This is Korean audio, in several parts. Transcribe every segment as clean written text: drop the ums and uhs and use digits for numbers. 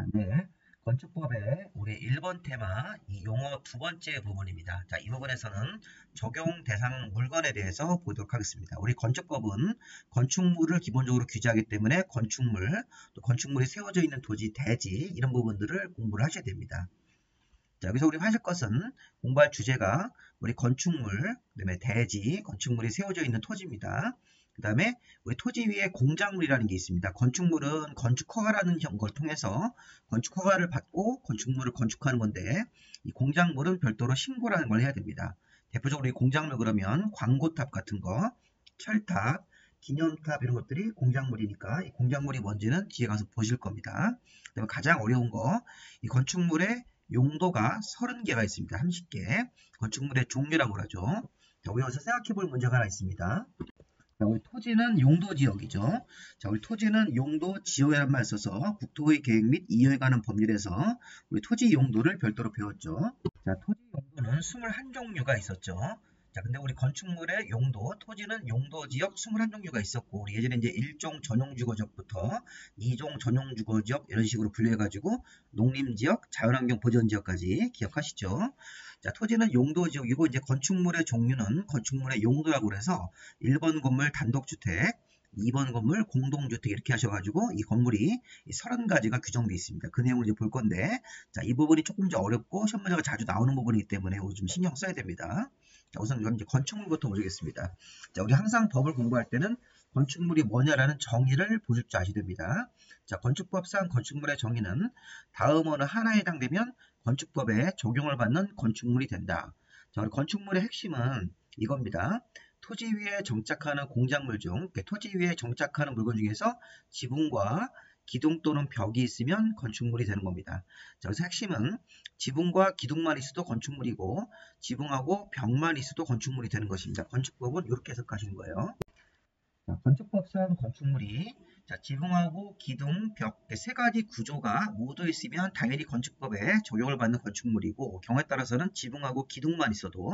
자, 네. 건축법의 우리 1번 테마 이 용어 두 번째 부분입니다. 자, 이 부분에서는 적용 대상 물건에 대해서 보도록 하겠습니다. 우리 건축법은 건축물을 기본적으로 규제하기 때문에 건축물, 또 건축물이 세워져 있는 토지, 대지 이런 부분들을 공부를 하셔야 됩니다. 자, 여기서 우리 하실 것은 공부할 주제가 우리 건축물, 그다음에 대지, 건축물이 세워져 있는 토지입니다. 그 다음에 우리 토지 위에 공작물이라는 게 있습니다. 건축물은 건축허가라는 걸 통해서 건축허가를 받고 건축물을 건축하는 건데 이 공작물은 별도로 신고라는 걸 해야 됩니다. 대표적으로 이 공작물 그러면 광고탑 같은 거, 철탑, 기념탑 이런 것들이 공작물이니까 이 공작물이 뭔지는 뒤에 가서 보실 겁니다. 그다음에 가장 어려운 거, 이 건축물의 용도가 30개가 있습니다. 30개. 건축물의 종류라고 하죠. 자, 우리 여기서 생각해 볼 문제가 하나 있습니다. 자, 우리 토지는 용도지역이죠. 자, 우리 토지는 용도지역이라는 말 써서 국토의 계획 및 이에 관한 법률에서 우리 토지 용도를 별도로 배웠죠. 자, 토지 용도는 21종류가 있었죠. 자, 근데 우리 건축물의 용도, 토지는 용도지역 21종류가 있었고, 우리 예전에 이제 1종 전용주거지역부터 2종 전용주거지역 이런 식으로 분류해가지고 농림지역, 자연환경 보전지역까지 기억하시죠? 자, 토지는 용도지역이고, 이제 건축물의 종류는 건축물의 용도라고 그래서 1번 건물 단독주택, 2번 건물 공동주택 이렇게 하셔가지고 이 건물이 30가지가 규정되어 있습니다. 그 내용을 이제 볼 건데, 자, 이 부분이 조금 더 어렵고 시험 문제가 자주 나오는 부분이기 때문에 좀 신경 써야 됩니다. 자, 우선 이건 이제 건축물부터 보시겠습니다. 자, 우리 항상 법을 공부할 때는 건축물이 뭐냐라는 정의를 보실 줄 아셔야 됩니다. 자, 건축법상 건축물의 정의는 다음 어느 하나에 해당되면 건축법에 적용을 받는 건축물이 된다. 자, 우리 건축물의 핵심은 이겁니다. 토지 위에 정착하는 공작물 중, 토지 위에 정착하는 물건 중에서 지붕과 기둥 또는 벽이 있으면 건축물이 되는 겁니다. 자, 그래서 핵심은 지붕과 기둥만 있어도 건축물이고 지붕하고 벽만 있어도 건축물이 되는 것입니다. 건축법은 이렇게 해석하시는 거예요. 자, 건축법상 건축물이 지붕하고 기둥, 벽 세 가지 구조가 모두 있으면 당연히 건축법에 적용을 받는 건축물이고 경우에 따라서는 지붕하고 기둥만 있어도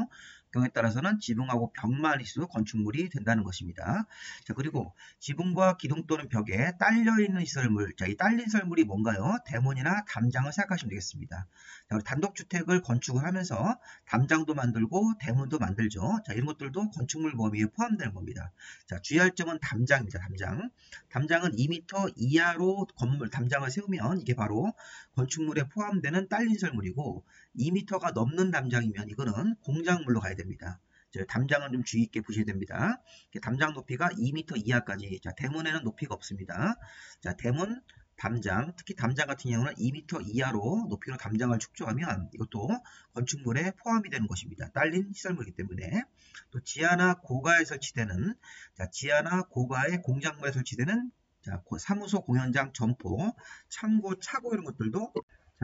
경우에 따라서는 지붕하고 벽만 있어도 건축물이 된다는 것입니다. 자, 그리고 지붕과 기둥 또는 벽에 딸려있는 시설물, 자, 이 딸린 설물이 뭔가요? 대문이나 담장을 생각하시면 되겠습니다. 자, 우리 단독주택을 건축을 하면서 담장도 만들고 대문도 만들죠. 자, 이런 것들도 건축물 범위에 포함되는 겁니다. 자, 주의할 점은 담장입니다. 담장. 담장은 2m 이하로 건물 담장을 세우면 이게 바로 건축물에 포함되는 딸린 설물이고 2m가 넘는 담장이면 이거는 공작물로 가야 됩니다. 담장은 좀 주의 있게 보셔야 됩니다. 담장 높이가 2m 이하까지. 자, 대문에는 높이가 없습니다. 자, 대문, 담장, 특히 담장 같은 경우는 2m 이하로 높이로 담장을 축조하면 이것도 건축물에 포함이 되는 것입니다. 딸린 시설물이기 때문에. 또 지하나 고가에 설치되는, 자, 지하나 고가의 공작물에 설치되는 사무소, 공연장, 점포, 창고, 차고 이런 것들도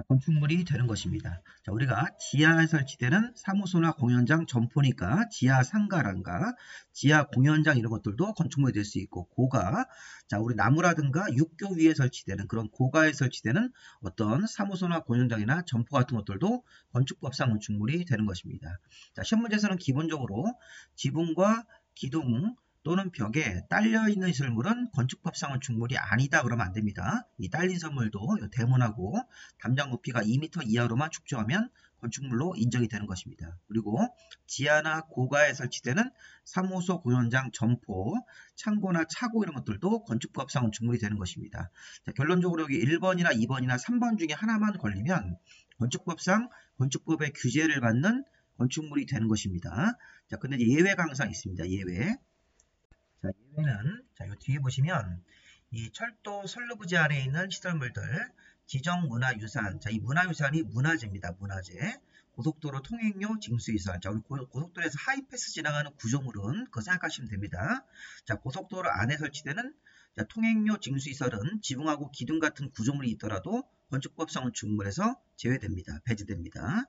건축물이 되는 것입니다. 자, 우리가 지하에 설치되는 사무소나 공연장, 점포니까 지하 상가란가, 지하 공연장 이런 것들도 건축물이 될 수 있고 고가, 자, 우리 나무라든가 육교 위에 설치되는 그런 고가에 설치되는 어떤 사무소나 공연장이나 점포 같은 것들도 건축법상 건축물이 되는 것입니다. 자, 시험 문제에서는 기본적으로 지붕과 기둥 또는 벽에 딸려있는 시설물은 건축법상 건축물이 아니다 그러면 안됩니다. 이 딸린 선물도 대문하고 담장 높이가 2m 이하로만 축조하면 건축물로 인정이 되는 것입니다. 그리고 지하나 고가에 설치되는 사무소, 공연장, 점포, 창고나 차고 이런 것들도 건축법상 건축물이 되는 것입니다. 자, 결론적으로 여기 1번이나 2번이나 3번 중에 하나만 걸리면 건축법상 건축법의 규제를 받는 건축물이 되는 것입니다. 자, 근데 이제 예외가 항상 있습니다. 예외. 자, 예외는 요 뒤에 보시면 이 철도 선로부지 안에 있는 시설물들, 지정문화유산, 자, 이 문화유산이 문화재입니다. 문화재. 고속도로 통행료 징수시설. 자, 우리 고속도로에서 하이패스 지나가는 구조물은 그거 생각하시면 됩니다. 자, 고속도로 안에 설치되는 통행료 징수시설은 지붕하고 기둥 같은 구조물이 있더라도 건축법상 건축물에서 제외됩니다. 배제됩니다.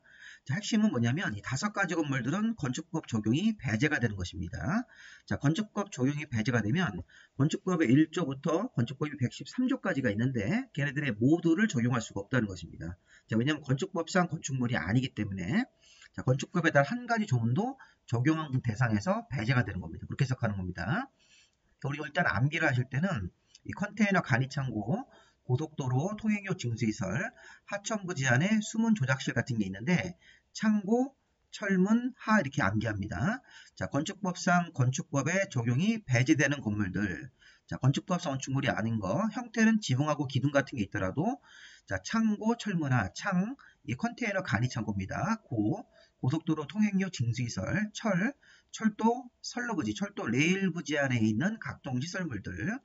자, 핵심은 뭐냐면 이 5가지 건물들은 건축법 적용이 배제가 되는 것입니다. 자, 건축법 적용이 배제가 되면 건축법의 1조부터 건축법이 113조까지가 있는데 걔네들의 모두를 적용할 수가 없다는 것입니다. 자, 왜냐하면 건축법상 건축물이 아니기 때문에 자, 건축법에 단 한 가지 조문도 적용한 대상에서 배제가 되는 겁니다. 그렇게 해석하는 겁니다. 우리 일단 암기를 하실 때는 이 컨테이너 간이창고 고속도로 통행료 징수시설, 하천부 지안에 수문 조작실 같은 게 있는데 창고, 철문, 하 이렇게 암기합니다. 자, 건축법상 건축법에 적용이 배제되는 건물들. 자, 건축법상 건축물이 아닌 거, 형태는 지붕하고 기둥 같은 게 있더라도 자, 창고, 철문하, 창, 이 컨테이너 간이 창고입니다. 고속도로 통행료 징수시설, 철도, 선로부지, 철도 레일 부지 안에 있는 각종 시설물들,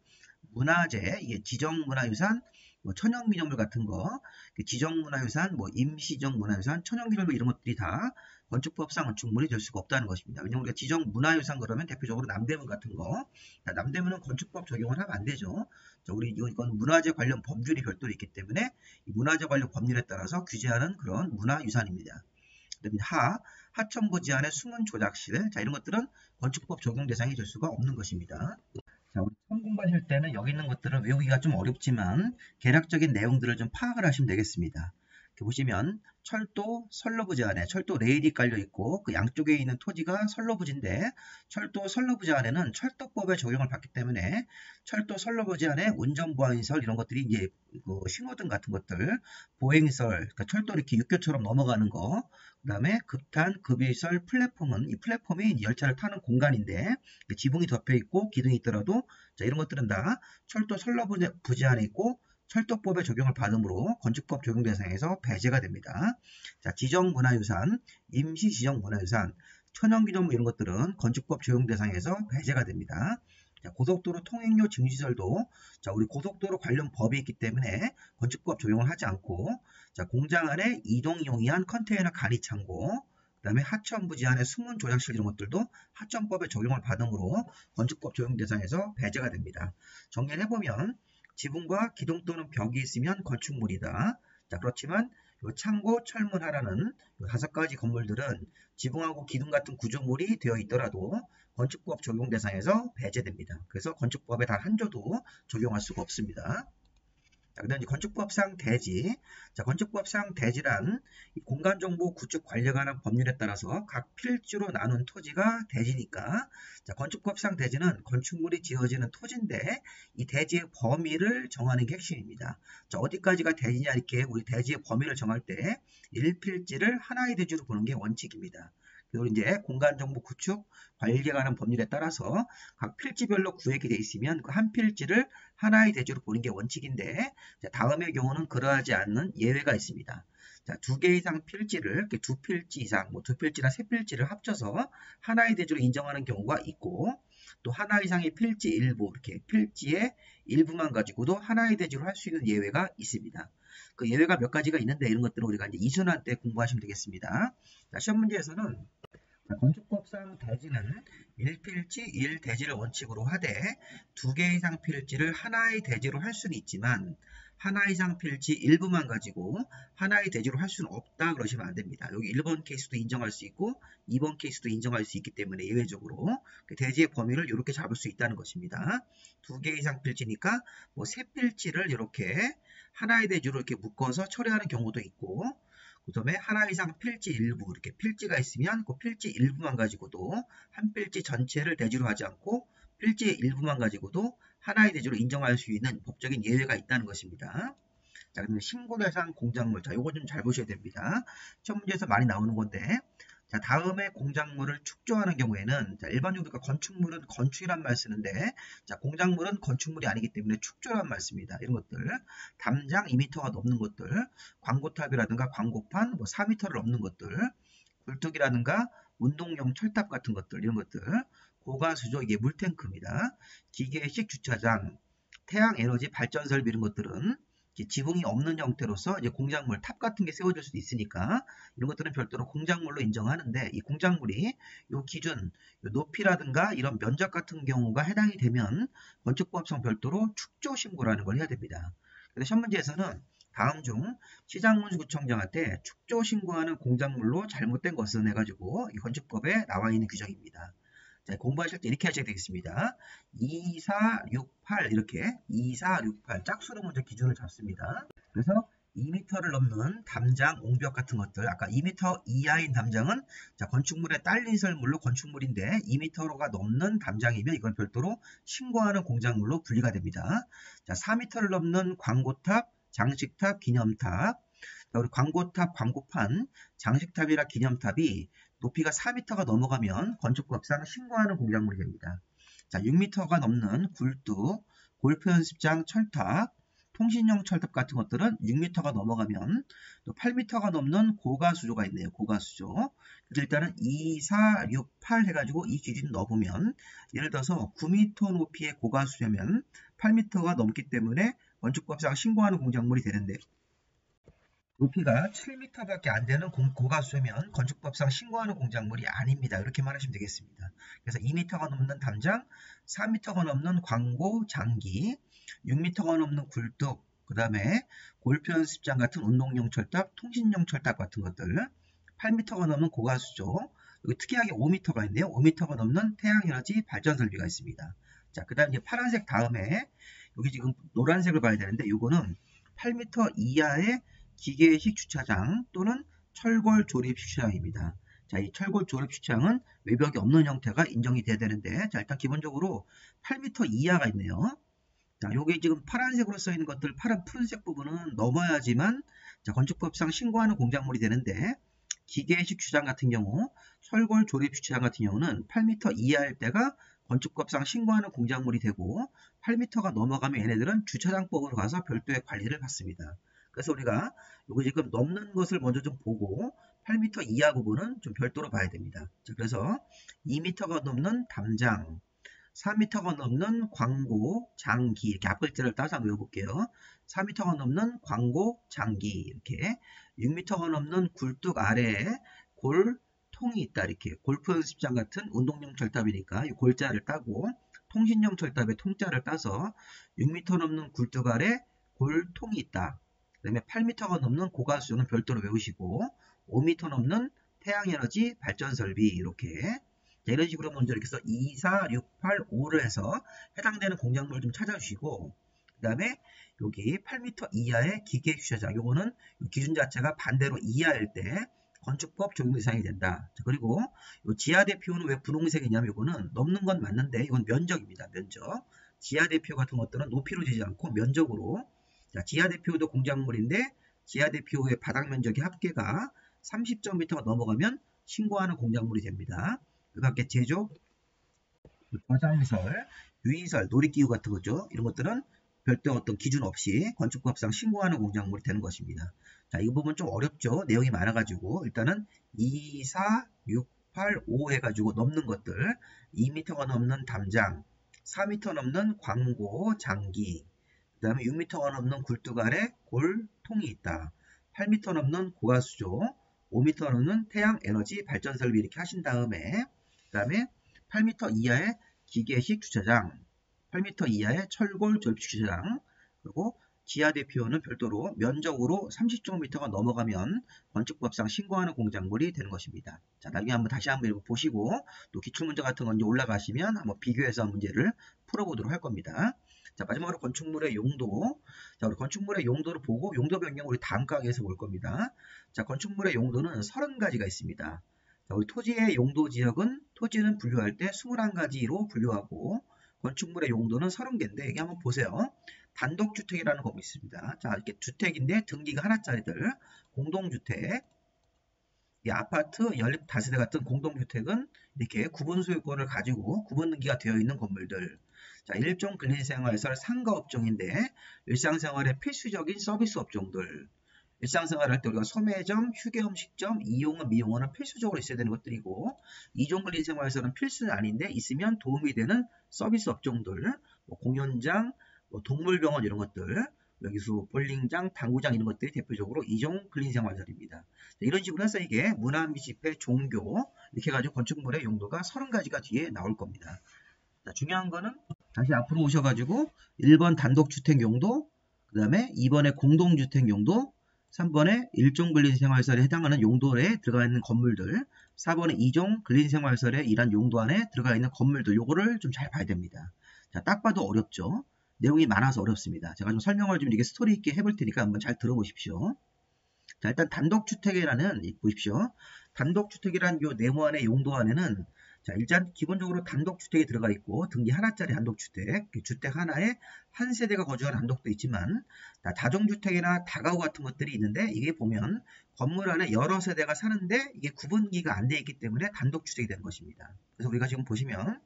문화재, 이게 지정문화유산, 뭐 천연기념물 같은 거, 지정문화유산, 뭐 임시정문화유산, 천연기념물 이런 것들이 다 건축법상 건축물이 될 수가 없다는 것입니다. 왜냐하면 우리가 지정문화유산 그러면 대표적으로 남대문 같은 거, 남대문은 건축법 적용을 하면 안 되죠. 우리 이건 문화재 관련 법률이 별도로 있기 때문에 이 문화재 관련 법률에 따라서 규제하는 그런 문화유산입니다. 그다음에 하천부 지안의 수문 조작실, 자 이런 것들은 건축법 적용 대상이 될 수가 없는 것입니다. 자, 우리 처음 공부하실 때는 여기 있는 것들은 외우기가 좀 어렵지만 개략적인 내용들을 좀 파악을 하시면 되겠습니다. 이렇게 보시면 철도 선로부지 안에 철도 레일이 깔려 있고 그 양쪽에 있는 토지가 선로부지인데 철도 선로부지 안에는 철도법의 적용을 받기 때문에 철도 선로부지 안에 운전보안시설 이런 것들이 이제 그 신호등 같은 것들, 보행시설, 그러니까 철도 이렇게 육교처럼 넘어가는 거, 그 다음에 급탄, 급유시설, 플랫폼은 이 플랫폼이 열차를 타는 공간인데 지붕이 덮여 있고 기둥이 있더라도 자, 이런 것들은 다 철도 선로부지 안에 있고 철도법의 적용을 받으므로 건축법 적용 대상에서 배제가 됩니다. 자, 지정문화유산, 임시지정문화유산, 천연기념물 이런 것들은 건축법 적용 대상에서 배제가 됩니다. 자, 고속도로 통행료 징수시설도 자, 우리 고속도로 관련 법이 있기 때문에 건축법 적용을 하지 않고 자, 공장 안에 이동이 용이한 컨테이너 간이 창고, 그 다음에 하천부지 안에 수문 조작실 이런 것들도 하천법의 적용을 받으므로 건축법 적용 대상에서 배제가 됩니다. 정리를 해보면 지붕과 기둥 또는 벽이 있으면 건축물이다. 자, 그렇지만 요 창고, 철문, 하라는 5가지 건물들은 지붕하고 기둥 같은 구조물이 되어 있더라도 건축법 적용 대상에서 배제됩니다. 그래서 건축법에 단 한 조도 적용할 수가 없습니다. 자, 그다음 건축법상 대지. 자, 건축법상 대지란 공간정보 구축 관리에 관한 법률에 따라서 각 필지로 나눈 토지가 대지니까 자, 건축법상 대지는 건축물이 지어지는 토지인데 이 대지의 범위를 정하는 게 핵심입니다. 자, 어디까지가 대지냐 이렇게 우리 대지의 범위를 정할 때 1필지를 하나의 대지로 보는 게 원칙입니다. 그리고 이제 공간정보 구축 관리에 관한 법률에 따라서 각 필지별로 구획이 되어 있으면 그 한 필지를 하나의 대지로 보는 게 원칙인데 다음의 경우는 그러하지 않는 예외가 있습니다. 자, 2개 이상 필지를 이렇게 2필지 이상, 뭐 2필지나 3필지를 합쳐서 하나의 대지로 인정하는 경우가 있고 또 하나 이상의 필지 일부, 이렇게 필지의 일부만 가지고도 하나의 대지로 할 수 있는 예외가 있습니다. 그 예외가 몇 가지가 있는데 이런 것들은 우리가 이제 이순환 때 공부하시면 되겠습니다. 자, 시험 문제에서는 건축법상 대지는 1필지 1대지를 원칙으로 하되 2개 이상 필지를 하나의 대지로 할 수는 있지만 하나 이상 필지 일부만 가지고 하나의 대지로 할 수는 없다 그러시면 안 됩니다. 여기 1번 케이스도 인정할 수 있고 2번 케이스도 인정할 수 있기 때문에 예외적으로 대지의 범위를 이렇게 잡을 수 있다는 것입니다. 2개 이상 필지니까 뭐 3필지를 이렇게 하나의 대지로 이렇게 묶어서 처리하는 경우도 있고 그 다음에 하나 이상 필지 일부, 이렇게 필지가 있으면 그 필지 일부만 가지고도 한 필지 전체를 대지로 하지 않고 필지의 일부만 가지고도 하나의 대지로 인정할 수 있는 법적인 예외가 있다는 것입니다. 자, 그러면 신고 대상 공작물. 자, 요거 좀 잘 보셔야 됩니다. 시험 문제에서 많이 나오는 건데, 자, 다음에 공작물을 축조하는 경우에는, 자, 일반적으로 우리가 건축물은 건축이란 말 쓰는데, 자, 공작물은 건축물이 아니기 때문에 축조란 말 씁니다. 이런 것들. 담장 2m가 넘는 것들, 광고탑이라든가 광고판, 뭐 4m를 넘는 것들, 굴뚝이라든가 운동용 철탑 같은 것들, 이런 것들, 고가수조, 이게 물탱크입니다. 기계식 주차장, 태양에너지 발전 설비 이런 것들은 지붕이 없는 형태로서 이제 공작물, 탑 같은 게 세워질 수도 있으니까 이런 것들은 별도로 공작물로 인정하는데 이 공작물이 요 기준, 요 높이라든가 이런 면적 같은 경우가 해당이 되면 건축법상 별도로 축조 신고라는 걸 해야 됩니다. 그래서 시험 문제에서는 다음 중 시장문수구청장한테 축조 신고하는 공작물로 잘못된 것은 해가지고 이 건축법에 나와 있는 규정입니다. 자, 공부하실 때 이렇게 하셔야 되겠습니다. 2, 4, 6, 8 이렇게 2, 4, 6, 8 짝수로 먼저 기준을 잡습니다. 그래서 2m를 넘는 담장, 옹벽 같은 것들, 아까 2m 이하인 담장은 자, 건축물의 딸린설물로 건축물인데 2m가 넘는 담장이면 이건 별도로 신고하는 공작물로 분리가 됩니다. 자, 4m를 넘는 광고탑, 장식탑, 기념탑. 자, 우리 광고탑, 광고판, 장식탑이나 기념탑이 높이가 4m가 넘어가면 건축법상 신고하는 공작물이 됩니다. 자, 6m가 넘는 굴뚝, 골프 연습장, 철탑, 통신용 철탑 같은 것들은 6m가 넘어가면 또 8m가 넘는 고가수조가 있네요. 고가수조. 그래서 일단은 2, 4, 6, 8 해가지고 이 기준 넣어보면 예를 들어서 9m 높이의 고가수조면 8m가 넘기 때문에 건축법상 신고하는 공작물이 되는데 높이가 7m밖에 안 되는 고가수조면 건축법상 신고하는 공작물이 아닙니다. 이렇게 말하시면 되겠습니다. 그래서 2m가 넘는 담장, 4m가 넘는 광고, 장기, 6m가 넘는 굴뚝, 그 다음에 골프 연습장 같은 운동용 철탑, 통신용 철탑 같은 것들, 8m가 넘는 고가수조, 여기 특이하게 5m가 있네요. 5m가 넘는 태양에너지 발전 설비가 있습니다. 자, 그 다음 이제 파란색 다음에 여기 지금 노란색을 봐야 되는데 이거는 8m 이하의 기계식 주차장 또는 철골 조립 주차장입니다. 자, 이 철골 조립 주차장은 외벽이 없는 형태가 인정이 돼야 되는데, 자, 일단 기본적으로 8m 이하가 있네요. 자, 요게 지금 파란색으로 써 있는 것들, 푸른색 부분은 넘어야지만, 자, 건축법상 신고하는 공작물이 되는데, 기계식 주차장 같은 경우, 철골 조립 주차장 같은 경우는 8m 이하일 때가 건축법상 신고하는 공작물이 되고, 8m가 넘어가면 얘네들은 주차장법으로 가서 별도의 관리를 받습니다. 그래서 우리가 이거 지금 넘는 것을 먼저 좀 보고 8m 이하 부분은 좀 별도로 봐야 됩니다. 자, 그래서 2m가 넘는 담장, 4m가 넘는 광고, 장기 이렇게 앞글자를 따서 한번 외워볼게요. 4m가 넘는 광고, 장기 이렇게 6m가 넘는 굴뚝 아래에 골통이 있다. 이렇게 골프 연습장 같은 운동용 철탑이니까 이 골자를 따고 통신용 철탑에 통자를 따서 6m 넘는 굴뚝 아래 골통이 있다. 그 다음에 8m가 넘는 고가수조는 별도로 외우시고 5m 넘는 태양에너지 발전설비 이렇게 자, 이런 식으로 먼저 이렇게 해서 2, 4, 6, 8, 5를 해서 해당되는 공작물을 좀 찾아주시고 그 다음에 여기 8m 이하의 기계주차장 요거는 기준 자체가 반대로 이하일 때 건축법 적용 대상이 된다. 자, 그리고 요 지하대표는 왜 분홍색이냐면 요거는 넘는 건 맞는데 이건 면적입니다. 면적. 지하대표 같은 것들은 높이로 재지 않고 면적으로 자, 지하대표도 공작물인데 지하대표의 바닥 면적의 합계가 30제곱미터가 넘어가면 신고하는 공작물이 됩니다. 그 밖에 제조, 저장시설, 유인설, 놀이기구 같은 거죠. 이런 것들은 별도 어떤 기준 없이 건축법상 신고하는 공작물이 되는 것입니다. 자, 이 부분 좀 어렵죠. 내용이 많아가지고 일단은 2, 4, 6, 8, 5 해가지고 넘는 것들 2m가 넘는 담장, 4m 넘는 광고, 장기 그 다음에 6m가 넘는 굴뚝 아래 골통이 있다. 8m 넘는 고가수조, 5m 넘는 태양에너지 발전설비 이렇게 하신 다음에 그 다음에 8m 이하의 기계식 주차장, 8m 이하의 철골 조립 주차장, 그리고 지하대표는 별도로 면적으로 30제곱미터가 넘어가면 건축법상 신고하는 공작물이 되는 것입니다. 자, 나중에 한번 다시 한번 보시고 또 기출문제 같은 건 이제 올라가시면 한번 비교해서 문제를 풀어보도록 할 겁니다. 자, 마지막으로 건축물의 용도. 자, 우리 건축물의 용도를 보고 용도 변경 우리 다음 강의에서 볼 겁니다. 자, 건축물의 용도는 30가지가 있습니다. 자, 우리 토지의 용도 지역은 토지는 분류할 때 21가지로 분류하고 건축물의 용도는 30개인데 여기 한번 보세요. 단독주택이라는 법이 있습니다. 자, 이렇게 주택인데 등기가 하나짜리들, 공동주택, 이 아파트, 연립 다세대 같은 공동주택은 이렇게 구분 소유권을 가지고 구분 등기가 되어 있는 건물들. 자, 일종 근린생활설 상가업종인데 일상생활의 필수적인 서비스 업종들. 일상생활을 할 때 우리가 소매점, 휴게음식점, 이용은 미용은 필수적으로 있어야 되는 것들이고 이종 근린생활설은 필수는 아닌데 있으면 도움이 되는 서비스 업종들, 뭐 공연장, 뭐 동물병원 이런 것들, 여기서 볼링장, 당구장 이런 것들이 대표적으로 이종 근린생활설입니다. 이런 식으로 해서 이게 문화, 및 집회, 종교 이렇게 해가지고 건축물의 용도가 30가지가 뒤에 나올 겁니다. 자, 중요한 거는 다시 앞으로 오셔가지고 1번 단독주택 용도, 그 다음에 2번에 공동주택 용도, 3번에 일종 근린생활설에 해당하는 용도에 들어가 있는 건물들, 4번에 이종 근린생활설에 이란 용도 안에 들어가 있는 건물들 요거를 좀 잘 봐야 됩니다. 자, 딱 봐도 어렵죠. 내용이 많아서 어렵습니다. 제가 좀 설명을 좀 이렇게 스토리 있게 해볼 테니까 한번 잘 들어보십시오. 자, 일단 단독주택이라는, 보십시오. 단독주택이라는 요 네모 안의 용도 안에는, 자, 일단 기본적으로 단독주택이 들어가 있고, 등기 하나짜리 단독주택, 주택 하나에 한 세대가 거주하는 단독도 있지만, 다중주택이나 다가구 같은 것들이 있는데, 이게 보면 건물 안에 여러 세대가 사는데, 이게 구분기가 안 돼 있기 때문에 단독주택이 된 것입니다. 그래서 우리가 지금 보시면,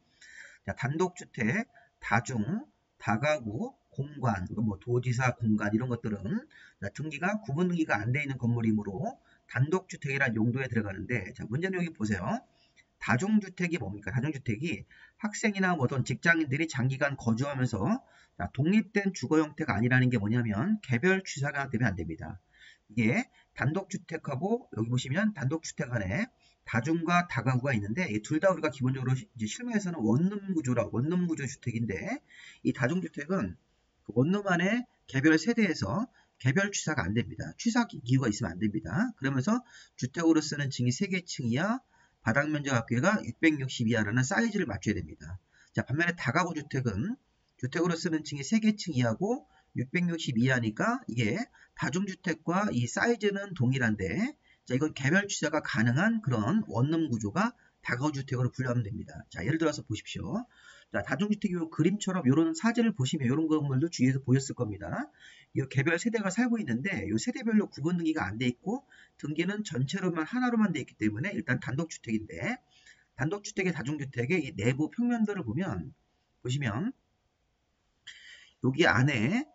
자, 단독주택, 다중, 다가구, 공간, 뭐 도지사 공간 이런 것들은 등기가 구분기가 안 돼 있는 건물이므로 단독주택이라는 용도에 들어가는데, 자, 문제는 여기 보세요. 다중주택이 뭡니까? 다중주택이 학생이나 뭐 어떤 직장인들이 장기간 거주하면서 독립된 주거 형태가 아니라는 게 뭐냐면 개별 취사가 되면 안 됩니다. 이게 단독주택하고 여기 보시면 단독주택 안에 다중과 다가구가 있는데 둘 다 우리가 기본적으로 이제 실무에서는 원룸 구조 주택인데 이 다중주택은 그 원룸 안에 개별 세대에서 개별 취사가 안 됩니다. 취사 기구가 있으면 안 됩니다. 그러면서 주택으로 쓰는 층이 3개 층이야 바닥 면적 합계가 660 이하라는 사이즈를 맞춰야 됩니다. 자, 반면에 다가구 주택은 주택으로 쓰는 층이 3개 이하고 660 이하니까 이게 다중주택과 이 사이즈는 동일한데, 자, 이건 개별 취사가 가능한 그런 원룸 구조가 다가구 주택으로 분류하면 됩니다. 자, 예를 들어서 보십시오. 자, 다중주택 요 그림처럼 이런 사진을 보시면 이런 건물도 주위에서 보였을 겁니다. 이 개별 세대가 살고 있는데 이 세대별로 구분 등기가 안 돼 있고 등기는 전체로만 하나로만 돼 있기 때문에 일단 단독주택인데 단독주택의 다중주택의 이 내부 평면들을 보시면 여기 안에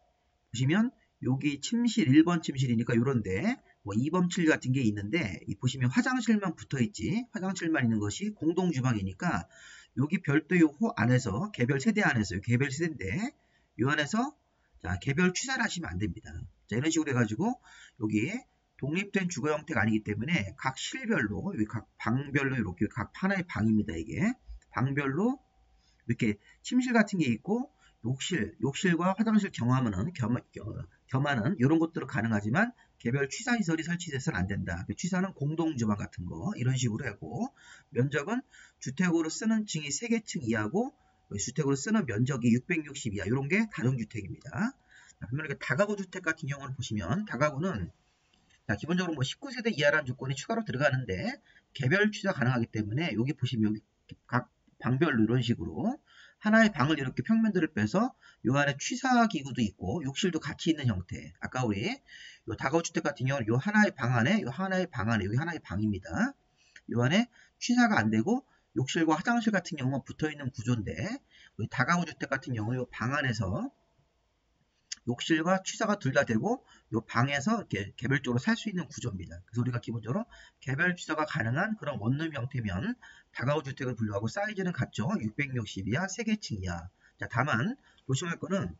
보시면 여기 침실 1번 침실이니까 요런데 뭐 2번 침실 같은 게 있는데 이 보시면 화장실만 붙어 있지 화장실만 있는 것이 공동 주방이니까 여기 별도 요 안에서 개별 세대 안에서 개별 세대인데 요 안에서 자 개별 취사를 하시면 안 됩니다. 자 이런 식으로 해가지고 여기에 독립된 주거 형태가 아니기 때문에 각 실별로 여기 각 방별로 이렇게 각 하나의 방입니다. 이게 방별로 이렇게 침실 같은 게 있고 욕실과 화장실 겸하는 이런 것들은 가능하지만 개별 취사시설이 설치돼서는 안 된다. 취사는 공동주방 같은 거 이런 식으로 하고 면적은 주택으로 쓰는 층이 3개 이하고 주택으로 쓰는 면적이 660 이하 이런 게 다중주택입니다. 그러면 다가구 주택 같은 경우를 보시면 다가구는 기본적으로 뭐 19세대 이하라는 조건이 추가로 들어가는데 개별 취사 가능하기 때문에 여기 보시면 여기 각 방별로 이런 식으로 하나의 방을 이렇게 평면들을 빼서 요 안에 취사 기구도 있고 욕실도 같이 있는 형태. 아까 우리 요 다가구 주택 같은 경우는 요 하나의 방 안에 여기 하나의 방입니다. 요 안에 취사가 안 되고 욕실과 화장실 같은 경우는 붙어 있는 구조인데 우리 다가구 주택 같은 경우 요 방 안에서 욕실과 취사가 둘 다 되고 요 방에서 이렇게 개별적으로 살 수 있는 구조입니다. 그래서 우리가 기본적으로 개별 취사가 가능한 그런 원룸 형태면 다가구 주택을 분류하고 사이즈는 같죠. 660 이하, 3개 이하. 자, 다만 조심할 거는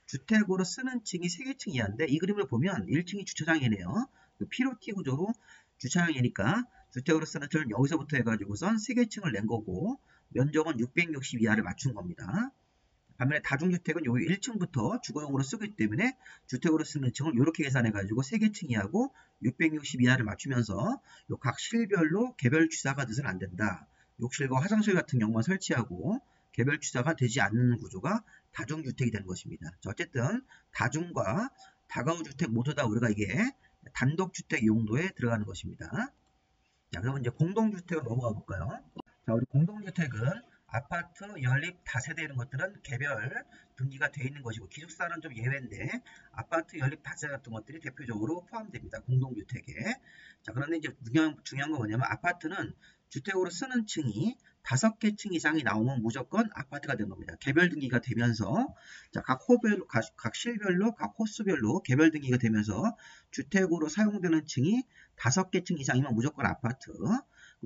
주택으로 쓰는 층이 3개 이하인데 이 그림을 보면 1층이 주차장이네요. 피로티 구조로 주차장이니까 주택으로 쓰는 층은 여기서부터 해가지고선 3개 낸 거고 면적은 660 이하를 맞춘 겁니다. 반면에 다중주택은 여기 1층부터 주거용으로 쓰기 때문에 주택으로 쓰는 층을 이렇게 계산해가지고 3개 이하고 660 이하를 맞추면서 각 실별로 개별 취사가 돼서는 안 된다. 욕실과 화장실 같은 경우만 설치하고 개별 취사가 되지 않는 구조가 다중주택이 되는 것입니다. 어쨌든 다중과 다가구 주택 모두 다 우리가 이게 단독주택 용도에 들어가는 것입니다. 자, 그러면 이제 공동주택으로 넘어가 볼까요? 자, 우리 공동주택은 아파트, 연립, 다세대 이런 것들은 개별 등기가 되어 있는 것이고 기숙사는 좀 예외인데 아파트, 연립, 다세대 같은 것들이 대표적으로 포함됩니다. 공동주택에. 자, 그런데 이제 중요한 건 뭐냐면 아파트는 주택으로 쓰는 층이 5개 층 이상이 나오면 무조건 아파트가 된 겁니다. 개별 등기가 되면서 자, 각 실별로 각 호수별로 개별 등기가 되면서 주택으로 사용되는 층이 5개 층 이상이면 무조건 아파트.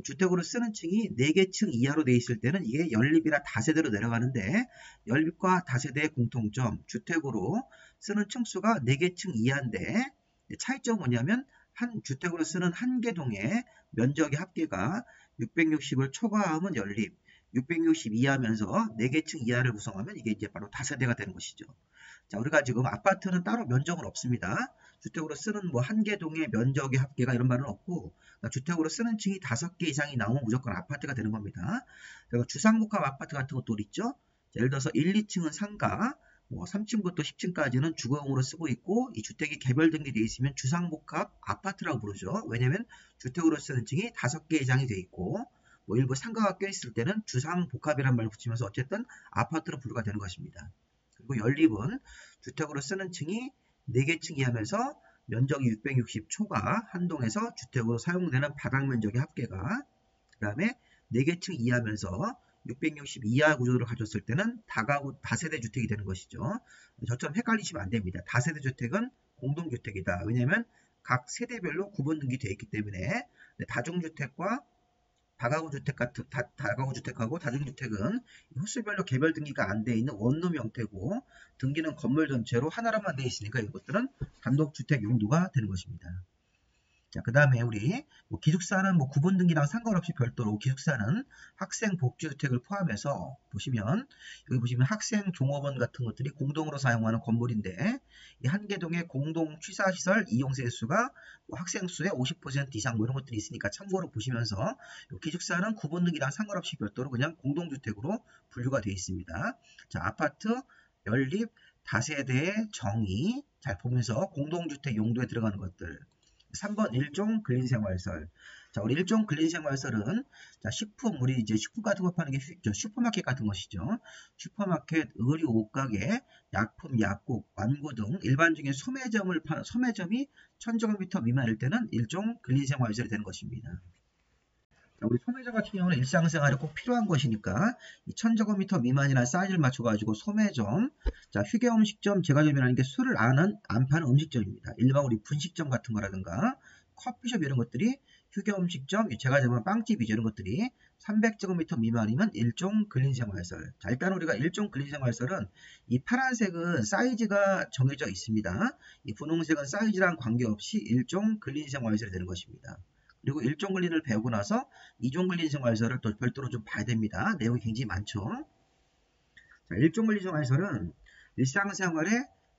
주택으로 쓰는 층이 4개 층 이하로 되어 있을 때는 이게 연립이나 다세대로 내려가는데 연립과 다세대의 공통점 주택으로 쓰는 층수가 4개 층 이하인데 차이점은 뭐냐면 한 주택으로 쓰는 한 개 동의 면적의 합계가 660을 초과하면 연립 660 이하면서 4개 층 이하를 구성하면 이게 이제 바로 다세대가 되는 것이죠. 자, 우리가 지금 아파트는 따로 면적은 없습니다. 주택으로 쓰는 뭐 한 개 동의 면적의 합계가 이런 말은 없고 그러니까 주택으로 쓰는 층이 5개 이상이 나오면 무조건 아파트가 되는 겁니다. 그리고 주상복합 아파트 같은 것도 있죠. 자, 예를 들어서 1, 2층은 상가, 3층부터 10층까지는 주거용으로 쓰고 있고 이 주택이 개별 등기되어 있으면 주상복합 아파트라고 부르죠. 왜냐하면 주택으로 쓰는 층이 5개 이상이 되어 있고 일부 상가가 껴있을 때는 주상복합이라는 말을 붙이면서 어쨌든 아파트로 분류가 되는 것입니다. 그리고 연립은 주택으로 쓰는 층이 4개 층이 하면서 면적이 660초가 한 동에서 주택으로 사용되는 바닥 면적의 합계가 그 다음에 4개 층 이하면서 660 이하 구조를 가졌을 때는 다가구 다세대 주택이 되는 것이죠. 저처럼 헷갈리시면 안 됩니다. 다세대 주택은 공동주택이다. 왜냐하면 각 세대별로 구분 등기되어 있기 때문에 다중주택과 다가구 주택하고 다중주택은 호수별로 개별 등기가 안 되어 있는 원룸 형태고 등기는 건물 전체로 하나로만 되어 있으니까 이것들은 단독주택 용도가 되는 것입니다. 자, 그 다음에 우리 기숙사는 구분 등기랑 상관없이 별도로 기숙사는 학생 복지주택을 포함해서 여기 보시면 학생 종업원 같은 것들이 공동으로 사용하는 건물인데 이 한계동의 공동 취사시설 이용세 수가 학생 수의 50% 이상 이런 것들이 있으니까 참고로 보시면서 기숙사는 구분 등기랑 상관없이 별도로 그냥 공동주택으로 분류가 되어 있습니다. 자, 아파트, 연립, 다세대의 정의 잘 보면서 공동주택 용도에 들어가는 것들 3번 일종 근린생활설. 자, 우리 일종 근린생활설은 자, 식품, 우리 이제 식품 같은 거 파는 게 슈퍼마켓 같은 것이죠. 슈퍼마켓, 의류, 옷가게, 약품, 약국, 완구 등 일반 중에 소매점이 1000제곱미터 미만일 때는 일종 근린생활설이 되는 것입니다. 자, 우리 소매점 같은 경우는 일상생활에 꼭 필요한 것이니까 이 1000제곱미터 미만이라는 사이즈를 맞춰가지고 소매점, 자, 휴게음식점, 제과점이라는 게 술을 안 파는 음식점입니다. 일반 우리 분식점 같은 거라든가 커피숍 이런 것들이 휴게음식점, 제과점은 빵집이죠. 이런 것들이 300제곱미터 미만이면 일종 근린생활설. 자, 일단 우리가 일종 근린생활설은 이 파란색은 사이즈가 정해져 있습니다. 이 분홍색은 사이즈랑 관계없이 일종 근린생활설이 되는 것입니다. 그리고 일종 근린을 배우고 나서 이종 근린생활설을 또 별도로 좀 봐야 됩니다. 내용이 굉장히 많죠. 자, 일종 근린생활설은 일상생활에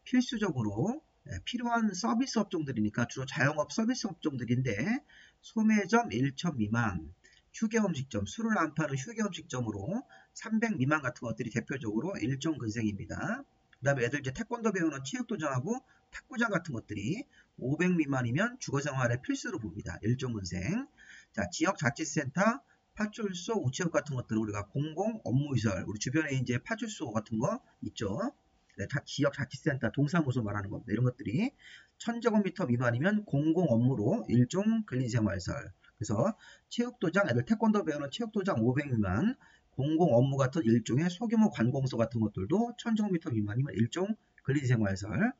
필수적으로 필요한 서비스 업종들이니까 주로 자영업 서비스 업종들인데 소매점 1천 미만, 휴게음식점, 술을 안 파는 휴게음식점으로 300 미만 같은 것들이 대표적으로 일종 근생입니다. 그 다음에 애들 이제 태권도 배우는 체육도장하고 탁구장 같은 것들이 500 미만이면 주거생활에 필수로 봅니다. 일종근생. 자, 지역자치센터, 파출소, 우체국 같은 것들은 우리가 공공 업무시설, 우리 주변에 이제 파출소 같은 거 있죠. 네, 지역자치센터, 동사무소 말하는 겁니다. 이런 것들이 1000제곱미터 미만이면 공공 업무로 일종 근린생활설. 그래서 체육도장, 애들 태권도 배우는 체육도장 500 미만, 공공 업무 같은 일종의 소규모 관공서 같은 것들도 1000제곱미터 미만이면 일종 근린생활설.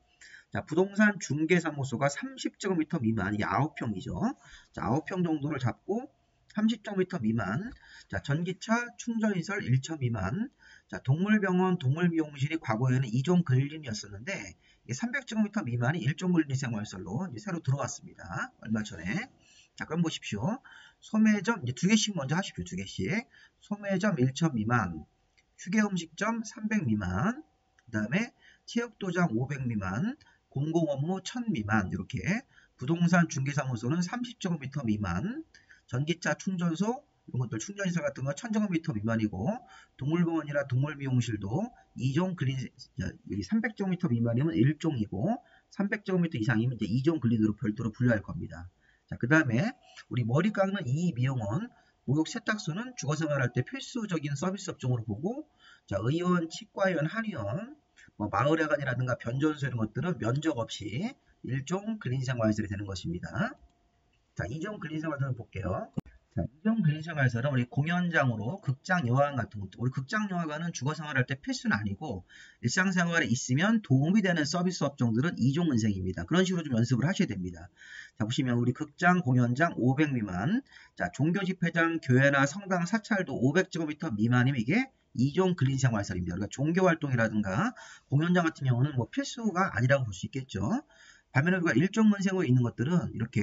자, 부동산 중개사무소가 30제곱미터 미만, 이게 9평이죠. 자, 9평 정도를 잡고 30제곱미터 미만. 자, 전기차 충전시설 1천 미만. 자, 동물병원, 동물미용실이 과거에는 2종 근린이었었는데 300제곱미터 미만이 1종 근린생활설로 새로 들어왔습니다. 얼마 전에. 자, 그럼 보십시오. 소매점, 이제 2개씩 먼저 하십시오. 2개씩. 소매점 1천 미만, 휴게음식점 300 미만, 그 다음에 체육도장 500 미만, 공공업무 1000 미만, 이렇게 부동산 중개사무소는 30제곱미터 미만, 전기차 충전소, 이런 것들 충전시설 같은 거 1000제곱미터 미만이고, 동물병원이나 동물미용실도 2종 근린, 여기 300제곱미터 미만이면 1종이고, 300제곱미터 이상이면 이제 2종 근린으로 별도로 분류할 겁니다. 자, 그 다음에 우리 머리 깎는 이 미용원, 목욕 세탁소는 주거생활할 때 필수적인 서비스 업종으로 보고, 자, 의원, 치과의원, 한의원, 마을회관이라든가 변전소 이런 것들은 면적 없이 일종 근린생활설이 되는 것입니다. 자, 이종 근린생활설을 볼게요. 자, 이종 근린생활설은 우리 공연장으로 극장, 영화관 같은 것도 우리 극장, 영화관은 주거생활할 때 필수는 아니고 일상생활에 있으면 도움이 되는 서비스 업종들은 이종 근생입니다. 그런 식으로 좀 연습을 하셔야 됩니다. 자, 보시면 우리 극장, 공연장 500 미만, 자, 종교집회장, 교회나 성당 사찰도 500제곱미터 미만이면 이게 2종 근린생활설입니다. 그러니까 종교활동이라든가 공연장 같은 경우는 필수가 아니라고 볼 수 있겠죠. 반면에 우리가 일종 근생으로 있는 것들은 이렇게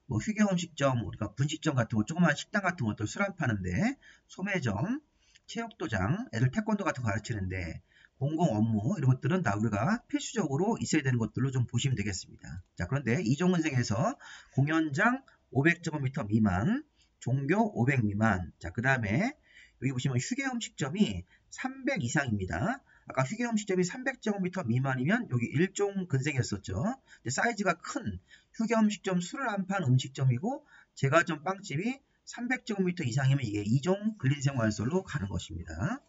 휴게음식점, 우리가 분식점 같은 거, 조그만 식당 같은 것들 술 안 파는데, 소매점, 체육도장, 애들 태권도 같은 거 가르치는데, 공공 업무 이런 것들은 다 우리가 필수적으로 있어야 되는 것들로 좀 보시면 되겠습니다. 자, 그런데 이종 근생에서 공연장 500제곱미터 미만, 종교 500 미만, 자, 그 다음에 여기 보시면 휴게음식점이 300 이상입니다. 아까 휴게음식점이 300제곱미터 미만이면 여기 1종 근생이었었죠. 근데 사이즈가 큰 휴게음식점 술을 안 판 음식점이고 제과점 빵집이 300제곱미터 이상이면 이게 2종 근린생활설로 가는 것입니다.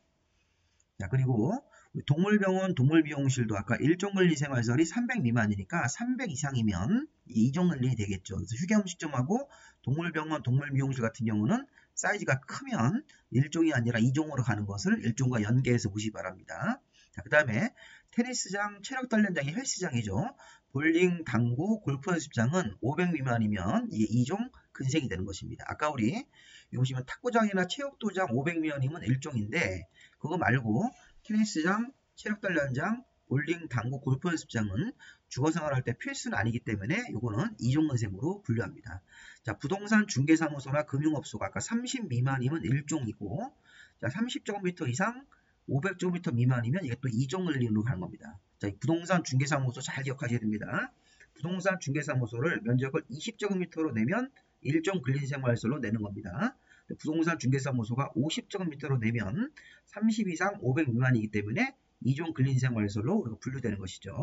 자, 그리고 동물병원, 동물미용실도 아까 1종 근린생활설이 300 미만이니까 300 이상이면 2종 근린이 되겠죠. 그래서 휴게음식점하고 동물병원, 동물미용실 같은 경우는 사이즈가 크면 1종이 아니라 2종으로 가는 것을 1종과 연계해서 보시기 바랍니다. 자, 그 다음에 테니스장, 체력단련장이 헬스장이죠. 볼링, 당구, 골프 연습장은 500 미만이면 이게 2종 근생이 되는 것입니다. 아까 우리 여기 보시면 탁구장이나 체육도장 500 미만이면 1종인데 그거 말고 테니스장, 체력단련장, 볼링, 당구, 골프 연습장은 주거생활할 때 필수는 아니기 때문에 이거는 2종 근생으로 분류합니다. 자, 부동산 중개사무소나 금융업소가 아까 30 미만이면 1종이고 자, 30제곱미터 이상 500제곱미터 미만이면 이게 또 2종 근린으로 가는 겁니다. 자, 부동산 중개사무소 잘 기억하셔야 됩니다. 부동산 중개사무소를 면적을 20제곱미터로 내면 1종 근린생활설로 내는 겁니다. 부동산 중개사무소가 50제곱미터로 내면 30 이상 500 미만이기 때문에 2종 근린생활설로 우리가 분류되는 것이죠.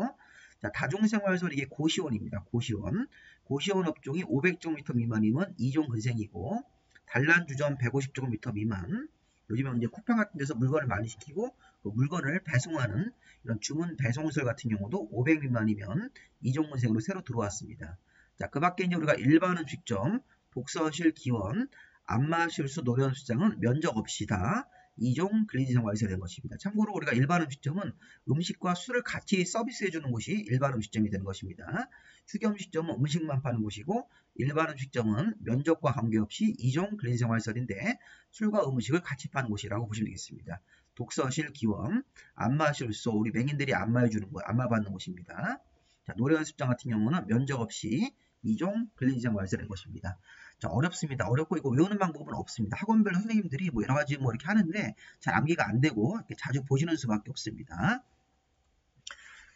자, 다중생활설 이게 고시원입니다. 고시원. 고시원 업종이 500제곱미터 미만이면 2종 근생이고 단란주점 150제곱미터 미만 요즘에 이제 쿠팡 같은 데서 물건을 많이 시키고 그 물건을 배송하는 이런 주문 배송설 같은 경우도 500 미만이면 2종 근생으로 새로 들어왔습니다. 자, 그 밖에 이제 우리가 일반 음식점, 독서실, 기원, 안마실수, 노래연습장은 면적 없이 다 2종 근린생활설이 된 것입니다. 참고로 우리가 일반 음식점은 음식과 술을 같이 서비스해주는 곳이 일반 음식점이 되는 것입니다. 휴게음식점은 음식만 파는 곳이고 일반 음식점은 면적과 관계없이 2종 근린생활설인데 술과 음식을 같이 파는 곳이라고 보시면 되겠습니다. 독서실, 기원, 안마실수, 우리 맹인들이 안마해주는 곳, 안마받는 곳입니다. 자, 노래연습장 같은 경우는 면적 없이 2종 근린생활설이 된 것입니다. 자, 어렵습니다. 어렵고 이거 외우는 방법은 없습니다. 학원별 선생님들이 뭐 여러 가지 뭐 이렇게 하는데 잘 암기가 안 되고 이렇게 자주 보시는 수밖에 없습니다.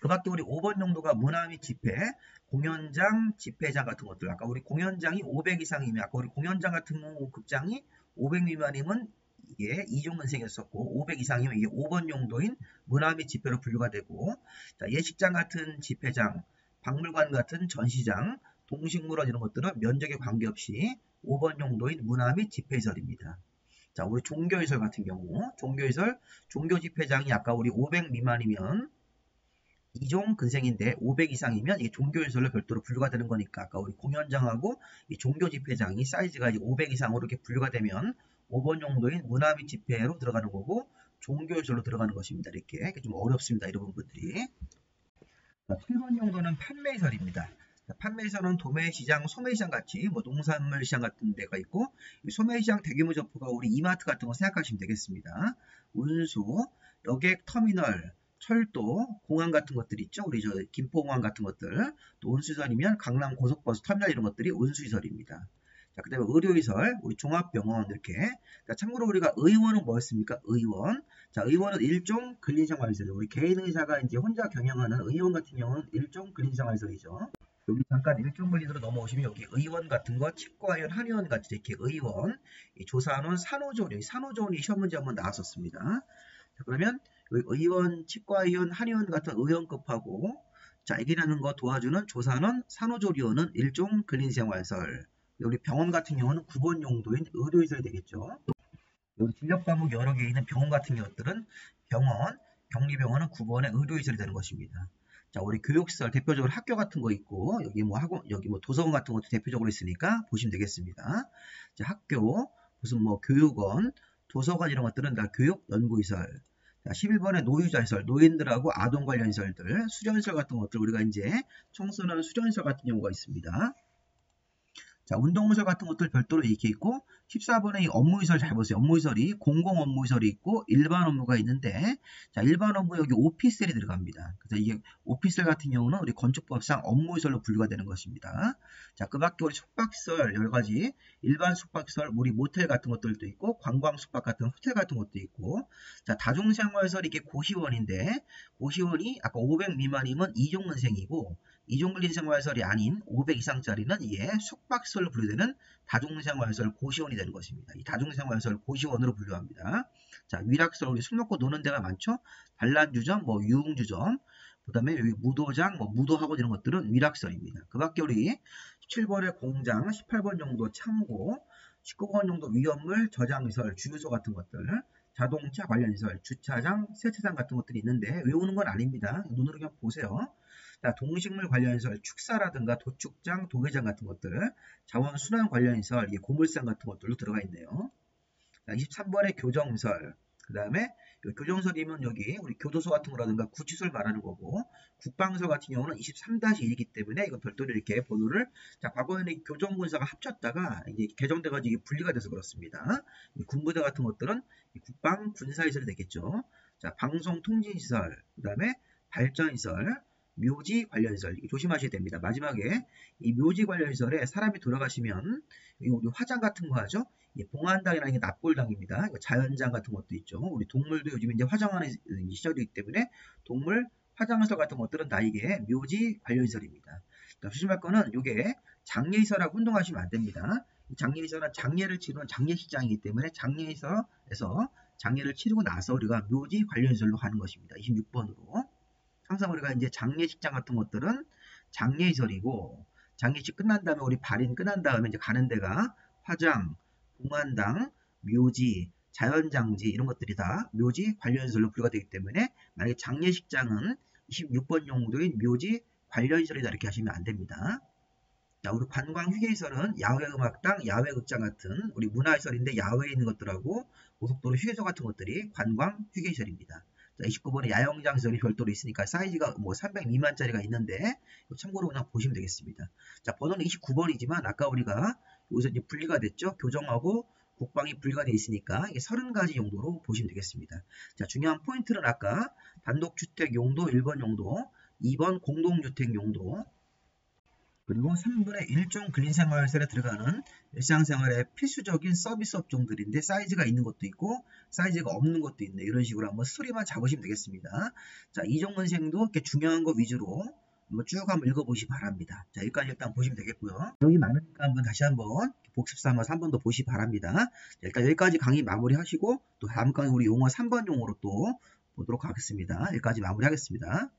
그 밖에 우리 5번 정도가 문화 및 집회, 공연장, 집회장 같은 것들. 아까 우리 공연장이 500 이상이면 아까 우리 공연장 같은 경우 극장이 500 미만이면 이게 2종 근생이었었고 500 이상이면 이게 5번 정도인 문화 및 집회로 분류가 되고 자, 예식장 같은 집회장, 박물관 같은 전시장, 동식물원 이런 것들은 면적에 관계없이 5번 정도인 문화 및 집회시설입니다. 자, 우리 종교시설 같은 경우 종교시설, 종교집회장이 아까 우리 500 미만이면 2종 근생인데 500 이상이면 이게 종교시설로 별도로 분류가 되는 거니까 아까 우리 공연장하고 이 종교집회장이 사이즈가 이제 500 이상으로 이렇게 분류가 되면 5번 정도인 문화 및 집회로 들어가는 거고 종교시설로 들어가는 것입니다. 이렇게 좀 어렵습니다. 이런 부분들이. 자, 7번 정도는 판매시설입니다. 판매시설은 도매시장, 소매시장 같이 뭐 농산물 시장 같은 데가 있고 소매시장 대규모 점포가 우리 이마트 같은 거 생각하시면 되겠습니다. 운수, 여객 터미널, 철도, 공항 같은 것들이 있죠. 우리 저 김포공항 같은 것들. 또 운수시설이면 강남 고속버스 터미널 이런 것들이 운수시설입니다. 자, 그 다음에 의료시설, 우리 종합병원 이렇게. 자, 참고로 우리가 의원은 뭐였습니까? 의원. 자, 의원은 일종 근린생활시설. 우리 개인 의사가 이제 혼자 경영하는 의원 같은 경우는 일종 근린생활시설이죠. 여기 잠깐 일종 근린으로 넘어오시면 여기 의원 같은 거, 치과의원, 한의원 같이 이렇게 의원, 조사하는 산후조리, 산후조리 시험 문제 한번 나왔었습니다. 자, 그러면 여기 의원, 치과의원, 한의원 같은 의원급하고 자, 애기라는 거 도와주는 조사는 산후조리원은 일종 근린생활시설. 우리 병원 같은 경우는 9번 용도인 의료시설이 되겠죠. 여기 진료 과목 여러 개 있는 병원 같은 것들은 병원, 격리병원은 9번의 의료시설이 되는 것입니다. 자, 우리 교육시설 대표적으로 학교 같은 거 있고 여기 뭐 학원, 여기 뭐 도서관 같은 것도 대표적으로 있으니까 보시면 되겠습니다. 자, 학교, 무슨 뭐 교육원, 도서관 이런 것들은 다 교육 연구시설. 자, 11번의 노유자시설, 노인들하고 아동 관련 시설들, 수련시설 같은 것들 우리가 이제 청소년 수련시설 같은 경우가 있습니다. 자, 운동시설 같은 것들 별도로 이렇게 있고 14번에 이 업무시설 잘 보세요. 업무시설이 공공업무시설이 있고 일반 업무가 있는데 자, 일반 업무 여기 오피스텔이 들어갑니다. 그래서 이게 오피스텔 같은 경우는 우리 건축법상 업무시설로 분류가 되는 것입니다. 자, 그 밖에 우리 숙박시설 여러 가지 일반 숙박시설, 우리 모텔 같은 것들도 있고 관광 숙박 같은 호텔 같은 것도 있고 자, 다중생활시설이 이게 고시원인데 고시원이 아까 500 미만이면 2종 근생이고 이종근린생활설이 아닌 500 이상짜리는 이게 숙박시설로 분류되는 다중생활설 고시원이 되는 것입니다. 이 다중생활설 고시원으로 분류합니다. 자, 위락설, 우리 술 먹고 노는 데가 많죠? 단란주점, 뭐 유흥주점, 그 다음에 여기 무도장, 뭐 무도학원 이런 것들은 위락설입니다. 그 밖에 우리 17번의 공장, 18번 정도 창고, 19번 정도 위험물 저장시설, 주유소 같은 것들, 자동차 관련 시설, 주차장, 세차장 같은 것들이 있는데 외우는 건 아닙니다. 눈으로 그냥 보세요. 자, 동식물 관련 시설, 축사라든가 도축장, 도계장 같은 것들, 자원순환 관련 시설, 고물상 같은 것들로 들어가 있네요. 자, 23번의 교정시설, 그 다음에 교정설이면 여기 우리 교도소 같은 거라든가 구치소를 말하는 거고, 국방설 같은 경우는 23-1이기 때문에 이거 별도로 이렇게 번호를, 자, 과거에는 교정군사가 합쳤다가 이제 개정돼가지고 분리가 돼서 그렇습니다. 군부대 같은 것들은 국방 군사시설이 되겠죠. 자, 방송 통신시설, 그 다음에 발전시설, 묘지 관련시설, 조심하셔야 됩니다. 마지막에 이 묘지 관련시설에 사람이 돌아가시면 우리 화장 같은 거 하죠. 봉안당이라는 게 납골당입니다. 자연장 같은 것도 있죠. 우리 동물도 요즘 이제 화장하는 시설이기 때문에 동물 화장시설 같은 것들은 다 이게 묘지 관련시설입니다. 그러니까 조심할 거는 이게 장례시설하고 혼동하시면 안 됩니다. 장례시설은 장례를 치르는 장례식장이기 때문에 장례시설에서 장례를 치르고 나서 우리가 묘지 관련시설로 가는 것입니다. 26번으로. 항상 우리가 이제 장례식장 같은 것들은 장례시설이고, 장례식 끝난 다음에 우리 발인 끝난 다음에 이제 가는 데가 화장, 봉안당, 묘지, 자연장지 이런 것들이 다 묘지 관련시설로 분류가 되기 때문에 만약에 장례식장은 26번 용도인 묘지 관련시설이다 이렇게 하시면 안 됩니다. 자, 우리 관광휴게시설은 야외음악당, 야외극장 같은 우리 문화시설인데 야외에 있는 것들하고 고속도로 휴게소 같은 것들이 관광휴게시설입니다. 자, 29번에 야영장시설이 별도로 있으니까 사이즈가 뭐 300 미만짜리가 있는데 참고로 그냥 보시면 되겠습니다. 자, 번호는 29번이지만 아까 우리가 여기서 이제 분리가 됐죠. 교정하고 국방이 분리가 되어 있으니까 이게 30가지 용도로 보시면 되겠습니다. 자, 중요한 포인트는 아까 단독주택 용도 1번 용도, 2번 공동주택 용도, 그리고 3분의 1종 근린생활설에 들어가는 일상생활의 필수적인 서비스 업종들인데 사이즈가 있는 것도 있고 사이즈가 없는 것도 있네. 이런 식으로 한번 스토리만 잡으시면 되겠습니다. 자, 이종근생도 이렇게 중요한 거 위주로 한번 쭉 한번 읽어보시기 바랍니다. 자, 여기까지 일단 보시면 되겠고요. 여기 많으니까 한번 다시 한번 복습 삼아서 한 번 더 보시기 바랍니다. 자, 일단 여기까지 강의 마무리하시고 또 다음 강의 우리 용어 3번 용어로 또 보도록 하겠습니다. 여기까지 마무리하겠습니다.